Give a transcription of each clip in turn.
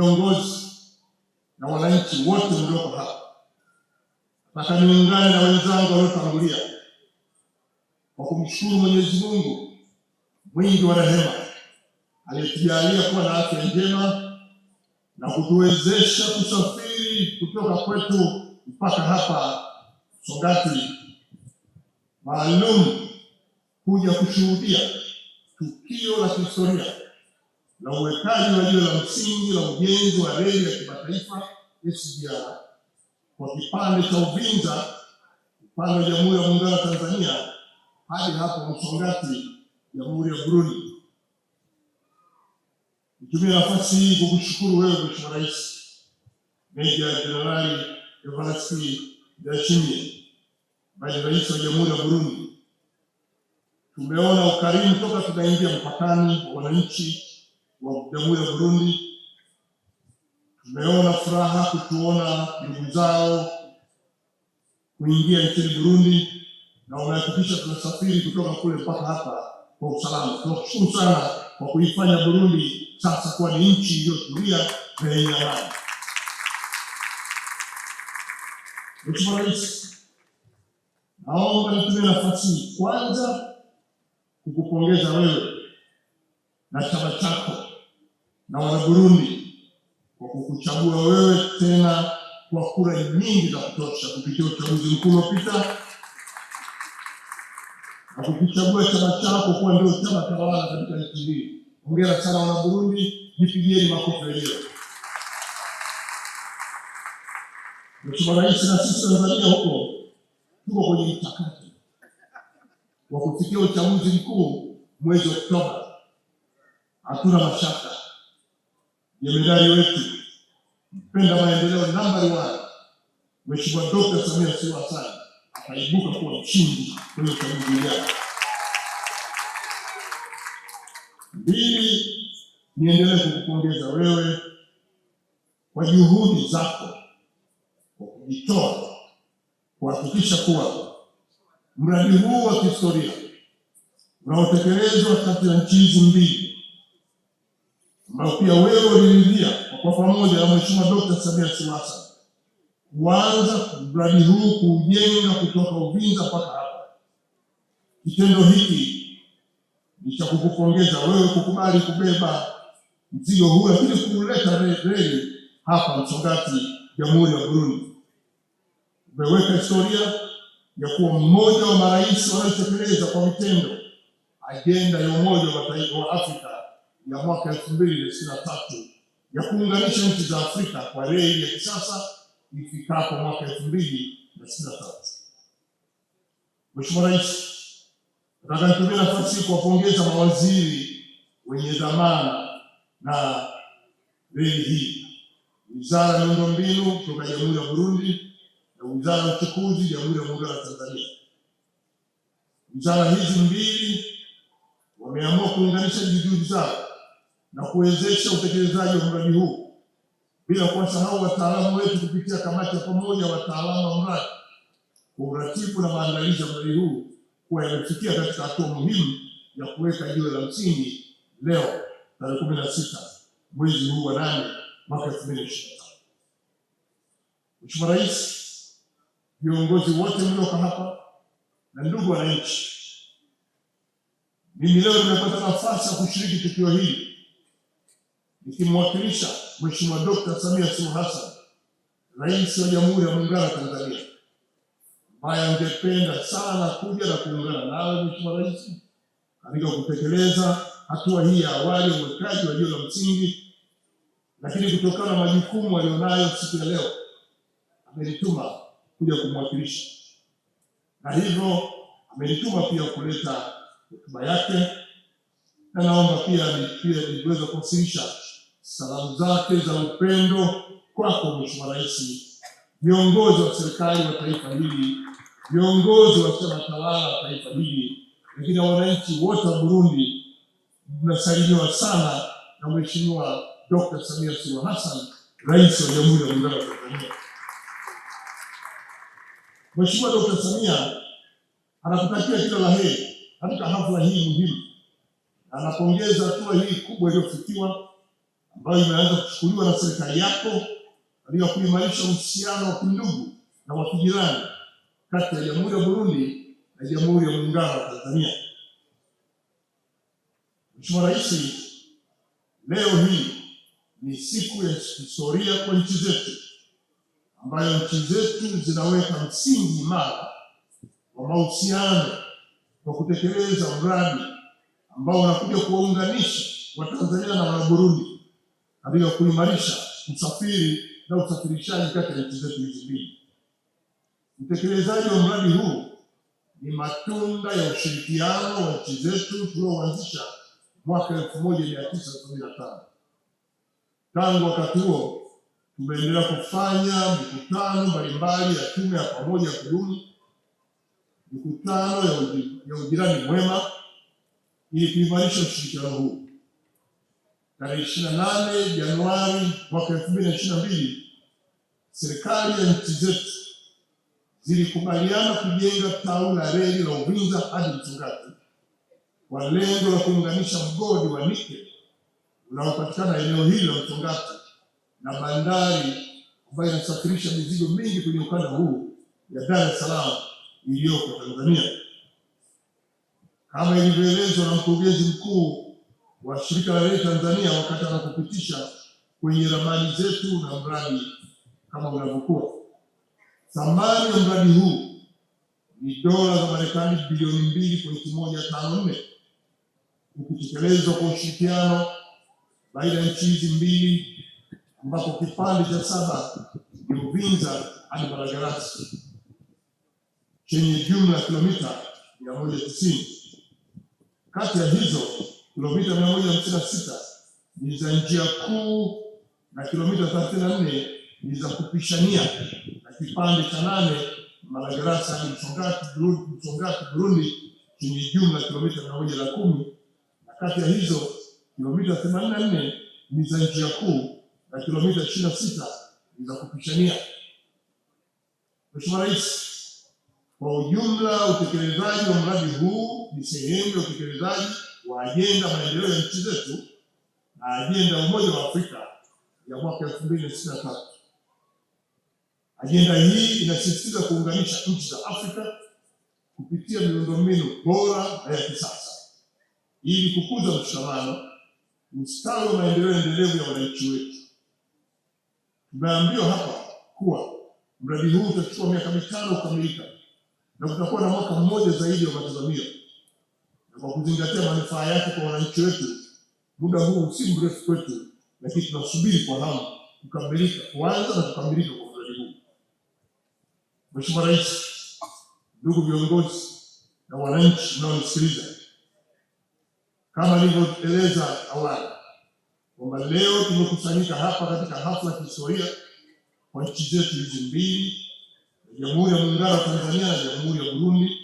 viongozi na wananchi wote mlioko hapa, nataka niungane na wenzangu waliotangulia kwa kumshukuru Mwenyezi Mungu mwingi wa rehema aliyetujalia kuwa na afya njema na kutuwezesha kusafiri kutoka kwetu mpaka hapa Msongati maalum kuja kushuhudia tukio la kihistoria la uwekaji wa jiwe la msingi la ujenzi wa reli ya kimataifa SGR kwa kipande cha Uvinza upande wa Jamhuri ya Muungano wa Tanzania hadi hapo Msongati, Jamhuri ya Burundi. Nitumie nafasi hii kukushukuru wewe Mheshimiwa Rais Meja Jenerali Evariste Ndayishimiye, Rais wa Jamhuri ya Burundi. Tumeona ukarimu toka tunaingia mpakani wa wananchi wa Jamhuri ya Burundi. Tumeona furaha kutuona ndugu zao kuingia nchini Burundi na wamehakikisha tunasafiri kutoka kule mpaka hapa kwa usalama. Tunashukuru sana kwa kuifanya Burundi sasa kuwa ni nchi iliyotulia na yenye amani. Mheshimiwa Rais, naomba nitumie nafasi hii kwanza kukupongeza wewe na chama chako na wana Burundi kwa kukuchagua wewe tena kwa kura nyingi za kutosha kupitia uchaguzi mkuu uliopita na kukichagua chama chako kuwa ndio chama tawala katika nchi hii. Hongera sana wana Burundi, jipigieni makofi wenyewe. Mheshimiwa Rais, na sisi Tanzania huko tuko kwenye mchakato wa kufikia uchaguzi mkuu mwezi Oktoba. Hatuna mashaka jemadari wetu mpenda maendeleo nambari 1 Mheshimiwa Dr. Samia Suluhu Hassan ataibuka kuwa mshindi kwenye uchaguzi ujao. Pili, niendelee kukupongeza wewe kwa juhudi zako kwa kujitoa kuhakikisha kuwa mradi huu wa kihistoria unaotekelezwa kati ya nchi hizi mbili, ambao pia wewe uliridhia kwa pamoja na Mheshimiwa Dr. Samia Suluhu Hassan kuanza mradi huu kujenga kutoka Uvinza mpaka hapa. Kitendo hiki ni cha kukupongeza wewe kukubali kubeba mzigo huu, lakini kuleta reli hapa Msongati, Jamhuri ya Burundi. Umeweka historia ya kuwa mmoja wa marais wanaotekeleza kwa vitendo ajenda ya Umoja wa Mataifa wa Afrika ya mwaka 2023 ya kuunganisha nchi za Afrika kwa reli ya kisasa ifikapo mwaka 2063. Mheshimiwa Rais, nataka nitumie nafasi hii kuwapongeza mawaziri wenye dhamana na reli hii, Wizara ya Miundombinu kutoka Jamhuri ya Burundi na Wizara ya Uchukuzi Jamhuri ya Muungano wa Tanzania. Wizara hizi mbili wameamua kuunganisha juhudi zao na kuwezesha utekelezaji wa mradi huu, bila kuwasahau wataalamu wetu kupitia kamati ya pamoja wataalamu wa mradi kwa uratibu na maandalizi ya mradi huu kuwa yamefikia katika hatua muhimu ya kuweka jiwe la msingi leo tarehe 16 mwezi huu wa 8 mwaka 2025. Mheshimiwa Rais, viongozi wote mlioko hapa na ndugu wananchi, mimi leo nimepata nafasi ya kushiriki tukio hili nikimwakilisha Mheshimiwa Dr. Samia Suluhu Hassan, Rais wa Jamhuri ya Muungano wa Tanzania, ambaye angependa sana kuja na kuungana nawe Mheshimiwa Rais katika kutekeleza hatua hii ya awali ya uwekaji wa jiwe la msingi, lakini kutokana na majukumu alionayo siku ya leo amenituma kuja kumwakilisha, na hivyo amenituma pia kuleta hotuba yake, na naomba pia niweze kuwasilisha salamu zake za upendo kwako Mheshimiwa Rais, viongozi wa serikali wa taifa hili, viongozi wa chama tawala wa taifa hili, lakini wananchi wote wa Burundi. Mnasalimiwa sana na Mheshimiwa Dr. Samia Suluhu Hassan, Rais wa Jamhuri ya Muungano wa Tanzania. Mheshimiwa Dr. Samia anakutakia kila la heri katika hafla hii muhimu. Anapongeza hatua hii kubwa iliyofikiwa ambayo imeanza kuchukuliwa na serikali yako katika kuimarisha uhusiano wa kindugu na wa kijirani kati ya Jamhuri ya Burundi na Jamhuri ya Muungano wa Tanzania. Mheshimiwa Rais, leo hii ni siku ya historia kwa nchi zetu, ambayo nchi zetu zinaweka msingi imara wa mahusiano kwa kutekeleza mradi ambao unakuja kuwaunganisha Watanzania na Waburundi katika kuimarisha usafiri na usafirishaji kati ya nchi zetu hizi mbili. Utekelezaji wa mradi huu ni matunda ya ushirikiano wa nchi zetu tulioanzisha mwaka 1975. Tangu wakati huo tumeendelea kufanya mikutano mbalimbali ya tume ya pamoja ya kudumu, mikutano ya ujirani mwema ili kuimarisha ushirikiano huu. Tarehe 28 Januari mwaka 2022, serikali ya nchi zetu zilikubaliana kujenga tawi la reli la Uvinza hadi Msongati kwa lengo la kuunganisha mgodi wa Nike unaopatikana eneo hili la Msongati na bandari ambayo inasafirisha mizigo mingi kwenye ukanda huu ya Dar es Salaam iliyoko Tanzania. Kama ilivyoelezwa na mkurugenzi mkuu wa shirika la reli Tanzania wakati anapopitisha kwenye ramani zetu na mradi kama unavyokuwa, thamani ya mradi huu ni dola za Marekani bilioni 2.154, ukitekelezwa kwa ushirikiano baina ya nchi hizi mbili, ambapo kipande cha 7 ni Uvinza hadi Malagarasi chenye jumla ya kilomita 190. Kati ya hizo kilomita 156 ni za njia kuu na kilomita 34 ni za kupishania, na kipande cha 8 Malagarasi hadi Msongati Burundi chenye jumla ya kilomita 110, na kati ya hizo kilomita 84 ni za njia kuu na kilomita 26 ni za kupishania. Mheshimiwa Rais, kwa ujumla utekelezaji wa mradi huu ni sehemu ya utekelezaji wa ajenda maendeleo ya nchi zetu na ajenda ya Umoja wa Afrika ya mwaka 2063. Ajenda hii inasisitiza kuunganisha nchi za Afrika kupitia miundombinu bora na ya kisasa ili kukuza mshikamano, ustawi wa maendeleo endelevu ya wananchi wetu. Tumeambiwa hapa kuwa mradi huu utachukua miaka 5 kukamilika na kutakuwa na mwaka mmoja zaidi wa matazamio, na kwa kuzingatia manufaa yake kwa wananchi wetu, muda huu si mrefu kwetu, lakini tunasubiri kwa hamu kuanza na kukamilika kwa mradi huu. Mheshimiwa Rais, ndugu viongozi na wananchi mnaonisikiliza, kama nilivyoeleza awali kwamba leo tumekusanyika hapa katika hafla ya kihistoria kwa nchi zetu hizi mbili, Jamhuri ya Muungano wa Tanzania na Jamhuri ya Burundi,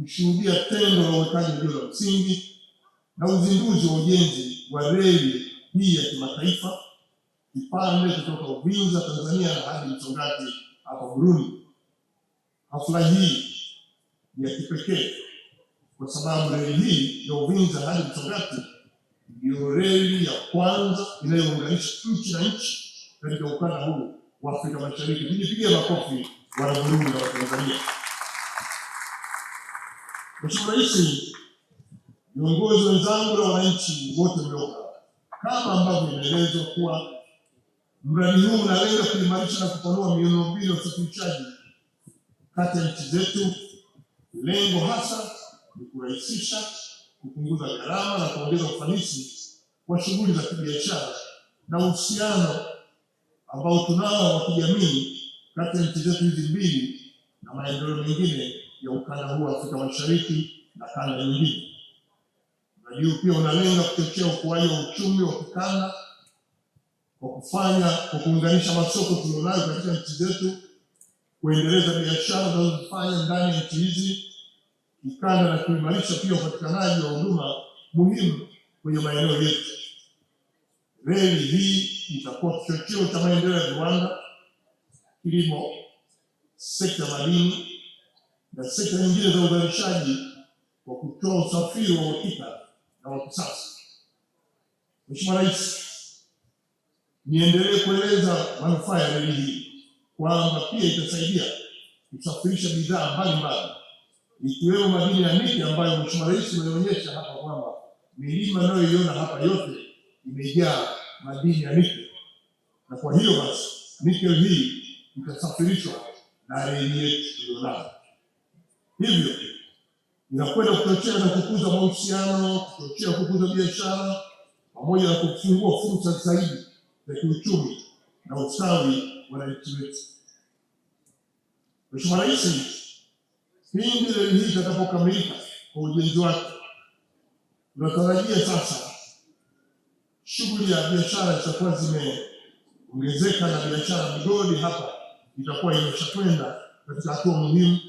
kushuhudia tendo la uwekaji jiwe la msingi na uzinduzi wa ujenzi wa reli hii ya kimataifa, kipande kutoka Uvinza Tanzania hadi Msongati hapa Burundi. Hafla hii ni ya kipekee kwa sababu reli hii ya Uvinza hadi Msongati ndio reli ya kwanza inayounganisha nchi na nchi katika ukanda huu wa Afrika Mashariki. Tujipigie makofi wana Burundi na Tanzania. Mheshimiwa Rais, viongozi wenzangu na wananchi wote mliopo, kama ambavyo imeelezwa kuwa mradi huu unalenga kuimarisha na kupanua miundombinu ya usafirishaji kati ya nchi zetu. Lengo hasa ni kurahisisha, kupunguza gharama na kuongeza ufanisi wa shughuli za kibiashara na uhusiano ambao tunao wa kijamii kati ya nchi zetu hizi mbili na maendeleo mengine ya ukanda huu wa Afrika Mashariki na kanda nyingine. Mradi huu pia unalenga kuchochea ukuaji wa uchumi wa kikanda kwa kuunganisha masoko tulionayo katika nchi zetu, kuendeleza biashara tunazofanya ndani ya nchi hizi kikanda na kuimarisha pia upatikanaji wa huduma muhimu kwenye maeneo yetu. Reli hii itakuwa kichocheo cha maendeleo ya viwanda, kilimo, sekta madini na sekta nyingine za uzalishaji kwa kutoa usafiri wa uhakika na wa kisasa. Mheshimiwa Rais, Niendelee kueleza manufaa ya reli hii kwamba pia itasaidia kusafirisha bidhaa mbalimbali ikiwemo madini ya nikeli ambayo Mheshimiwa Rais ameonyesha hapa kwamba milima nayoiona hapa yote imejaa madini ya nikeli, na kwa hiyo basi nikeli hii itasafirishwa na reli yetu iliyonayo. Hivyo inakwenda kuchochea na kukuza mahusiano, kuchochea kukuza biashara pamoja na kufungua fursa zaidi za kiuchumi na ustawi wa wananchi wetu. Mheshimiwa Rais, pindi reli hii itakapokamilika kwa ujenzi wake, tunatarajia sasa shughuli ya biashara zitakuwa zimeongezeka na biashara migodi hapa itakuwa imeshakwenda katika hatua muhimu,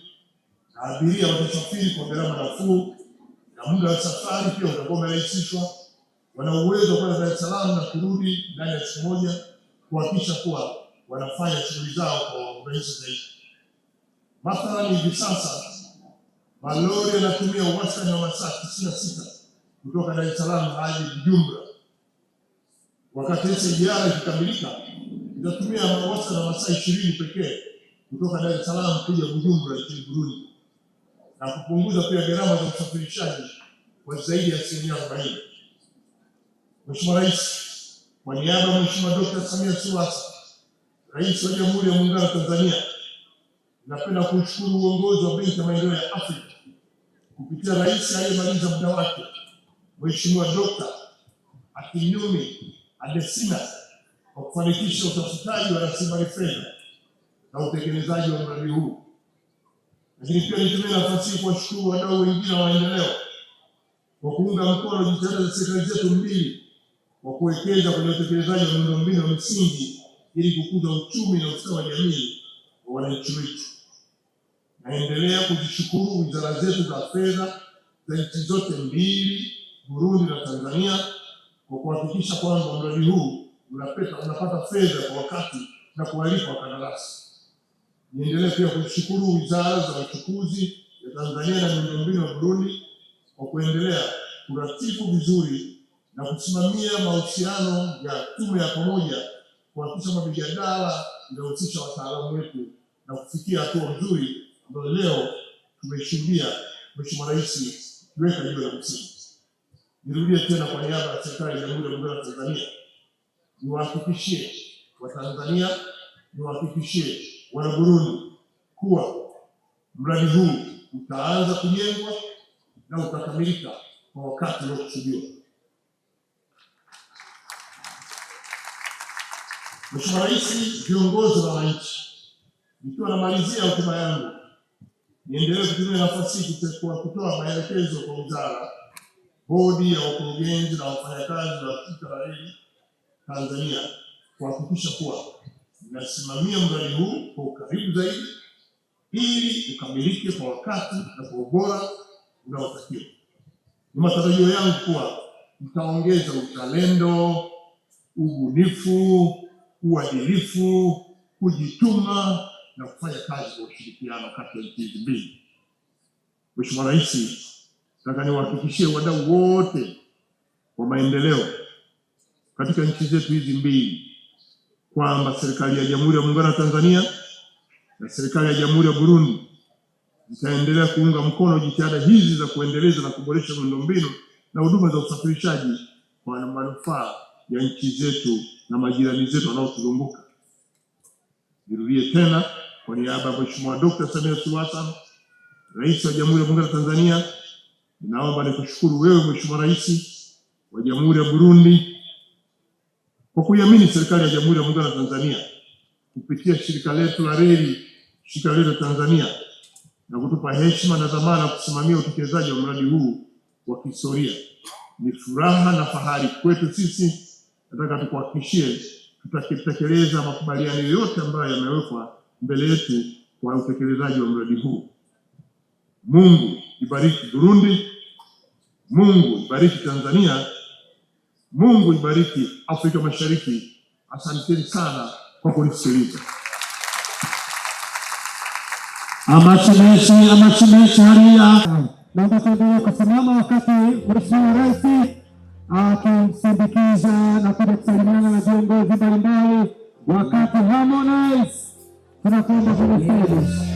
na abiria watasafiri kwa gharama nafuu na muda wa safari pia utakuwa umerahisishwa. Wana uwezo wa kwenda Dar es Salaam na kurudi ndani ya siku moja, kuhakikisha kuwa wanafanya shughuli zao kwa urahisi zaidi. Mathalani, hivi sasa malori yanatumia wastani wa masaa 96 kutoka Dar es Salaam hadi Bujumbura, wakati SGR ikikamilika itatumia wastani wa masaa 20 pekee kutoka Dar es Salaam kuja Bujumbura nchini Burundi, na kupunguza pia gharama za usafirishaji kwa zaidi ya 40%. Mheshimiwa Rais, kwa niaba ya Mheshimiwa Dr. Samia Suluhu Hassan, Rais wa Jamhuri ya Muungano wa Tanzania, napenda kushukuru uongozi wa Benki ya Maendeleo ya Afrika kupitia Rais aliyemaliza muda wake, Mheshimiwa Dr. Akinwumi Adesina, kwa kufanikisha utafutaji wa rasilimali fedha na utekelezaji wa mradi huu. Lakini pia nitumie nafasi hii kuwashukuru wadau wengine wa maendeleo kwa kuunga mkono jitihada za serikali zetu mbili kwa kuwekeza kwenye utekelezaji wa miundombinu ya msingi ili kukuza uchumi na ustawi wa jamii wa wananchi wetu. Naendelea kuzishukuru wizara zetu za fedha za nchi zote mbili, Burundi na Tanzania, kwa kuhakikisha kwamba mradi huu unapata fedha kwa wakati na kuwalipa wakandarasi. Niendelee pia kushukuru wizara za uchukuzi ya Tanzania na miundombinu ya Burundi kwa kuendelea kuratibu vizuri na kusimamia mahusiano ya tume ya pamoja, kuhakikisha mijadala inahusisha wataalamu wetu na kufikia hatua nzuri ambayo leo tumeshuhudia Mheshimiwa Rais kuweka jiwe la msingi. Nirudie tena kwa niaba ya serikali ya Jamhuri ya Muungano wa Tanzania, niwahakikishie Watanzania, niwahakikishie wana Burundi kuwa mradi huu utaanza kujengwa na utakamilika kwa wakati uliokusudiwa. Mheshimiwa Rais, viongozi wa wananchi, nikiwa namalizia hotuba yangu, niendelee kutumia nafasi hii kutoa maelekezo kwa wizara, bodi ya wakurugenzi na wafanyakazi wa shirika la reli Tanzania kuhakikisha kuwa nasimamia mradi huu kwa ukaribu zaidi ili ukamilike kwa wakati na kwa ubora unaotakiwa. Ni matarajio yangu kuwa mtaongeza uzalendo, ubunifu, uadilifu, kujituma na kufanya kazi kwa ushirikiano kati ya nchi mbili. Mheshimiwa Rais, nataka niwahakikishie wadau wote wa maendeleo katika nchi zetu hizi mbili kwamba serikali ya Jamhuri ya Muungano wa Tanzania na serikali ya Jamhuri ya Burundi zitaendelea kuunga mkono jitihada hizi za kuendeleza na kuboresha miundombinu na huduma za usafirishaji kwa manufaa ya nchi zetu na majirani zetu wanaotuzunguka. Nirudie tena kwa niaba ya Mheshimiwa Dr. Samia Suluhu Hassan, Rais wa Jamhuri ya Muungano wa Tanzania, ninaomba nikushukuru wewe Mheshimiwa Rais wa Jamhuri ya Burundi kwa kuiamini serikali ya Jamhuri ya Muungano wa Tanzania kupitia shirika letu la reli, shirika letu la Tanzania, na kutupa heshima na dhamana kusimamia utekelezaji wa mradi huu wa kihistoria. Ni furaha na fahari kwetu sisi. Nataka tukuhakikishie tutatekeleza makubaliano yote ambayo yamewekwa mbele yetu kwa utekelezaji wa mradi huu. Mungu ibariki Burundi, Mungu ibariki Tanzania, Mungu ibariki Afrika Mashariki. Asanteni sana kwa kunisikiliza. Amachimeshi haria. Naomba tuendelee kusimama wakati Mheshimiwa Rais akimsindikiza na kuja kusalimiana na viongozi mbalimbali wakati Harmonize tunakwenda kwenye stage.